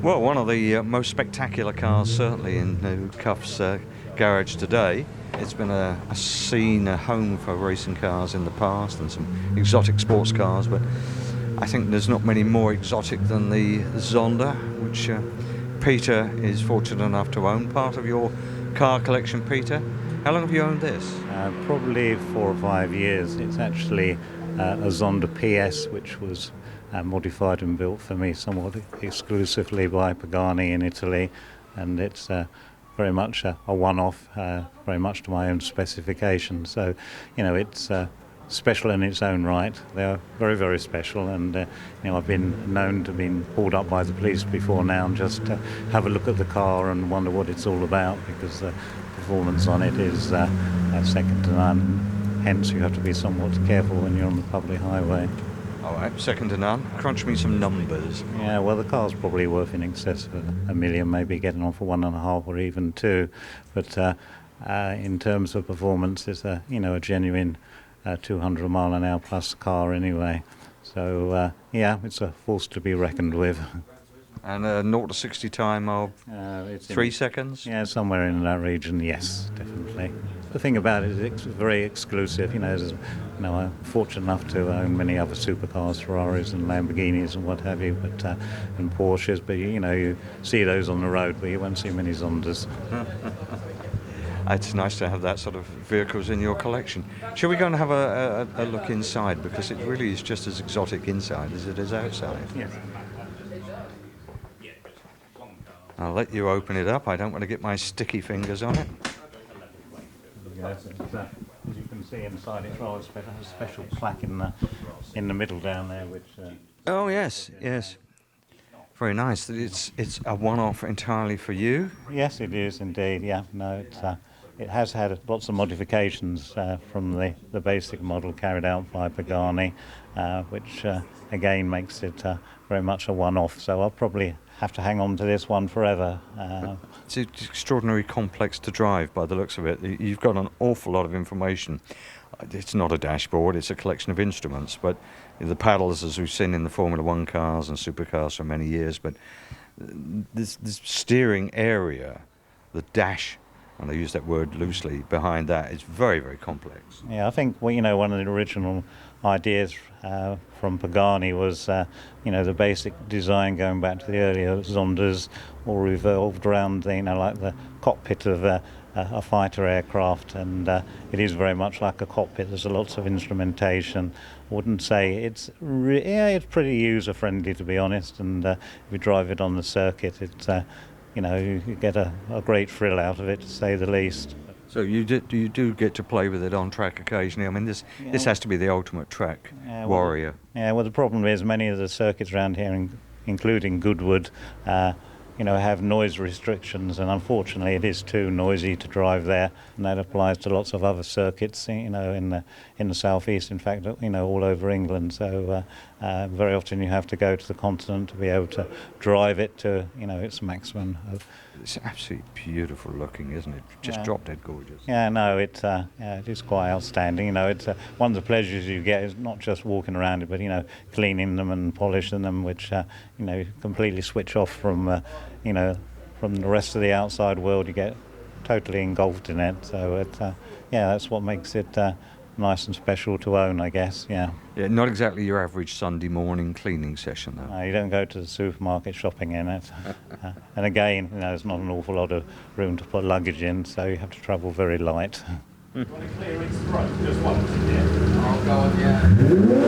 Well, one of the most spectacular cars certainly in Cuff's garage today. It's been a scene, a home for racing cars in the past and some exotic sports cars, but I think there's not many more exotic than the Zonda, which Peter is fortunate enough to own. Part of your car collection, Peter. How long have you owned this? Probably 4 or 5 years. It's actually a Zonda PS, which was modified and built for me somewhat exclusively by Pagani in Italy, and it's very much a one-off, very much to my own specifications. So, it's special in its own right. They're very, very special, and I've been known to be pulled up by the police before now and just have a look at the car and wonder what it's all about, because the performance on it is second to none. Hence, you have to be somewhat careful when you're on the public highway. All right, second to none. Crunch me some numbers. Yeah, well, the car's probably worth in excess of $1 million, maybe getting on for 1.5 or even 2. But in terms of performance, it's a genuine 200 mile an hour plus car anyway. So it's a force to be reckoned with. And 0 to 60 time of 3 seconds? Yeah, somewhere in that region, yes, definitely. The thing about it is it's very exclusive. I'm fortunate enough to own many other supercars, Ferraris and Lamborghinis and what have you, and Porsches. But you see those on the road, but you won't see many Zondas. It's nice to have that sort of vehicles in your collection. Shall we go and have a look inside, because it really is just as exotic inside as it is outside? Yes. I'll let you open it up. I don't want to get my sticky fingers on it. Yes, as you can see inside, it's rather special. It has a special plaque in the middle down there, which. Oh yes. Very nice. It's a one-off entirely for you. Yes, it is indeed. Yeah, no, it has had lots of modifications from the basic model carried out by Pagani, which again makes it very much a one-off. So I'll probably have to hang on to this one forever. It's extraordinarily complex to drive by the looks of it. You've got an awful lot of information. It's not a dashboard, it's a collection of instruments, but the paddles, as we've seen in the Formula One cars and supercars for many years, but this steering area, the dash, and I use that word loosely, behind that is very, very complex. Yeah, I think one of the original ideas from Pagani was, the basic design going back to the earlier Zondas, all revolved around, like the cockpit of a fighter aircraft, and it is very much like a cockpit. There's lots of instrumentation. I wouldn't say it's pretty user friendly, to be honest, and if you drive it on the circuit, it's you get a great thrill out of it, to say the least. So you do get to play with it on track occasionally. I mean, this has to be the ultimate track warrior. Well, the problem is many of the circuits around here, including Goodwood, have noise restrictions, and unfortunately it is too noisy to drive there, and that applies to lots of other circuits, in the southeast, in fact, all over England. So very often you have to go to the continent to be able to drive it to, its maximum. It's absolutely beautiful looking, isn't it? Just drop dead gorgeous. Yeah, no, it is quite outstanding. It's one of the pleasures you get is not just walking around it, but cleaning them and polishing them, which completely switch off from from the rest of the outside world. You get totally engulfed in it. So that's what makes it nice and special to own, I guess. Yeah, not exactly your average Sunday morning cleaning session, though. No, you don't go to the supermarket shopping in it. And again, there's not an awful lot of room to put luggage in, so you have to travel very light. Clear its throat, just one. Yeah. I'll go on, yeah.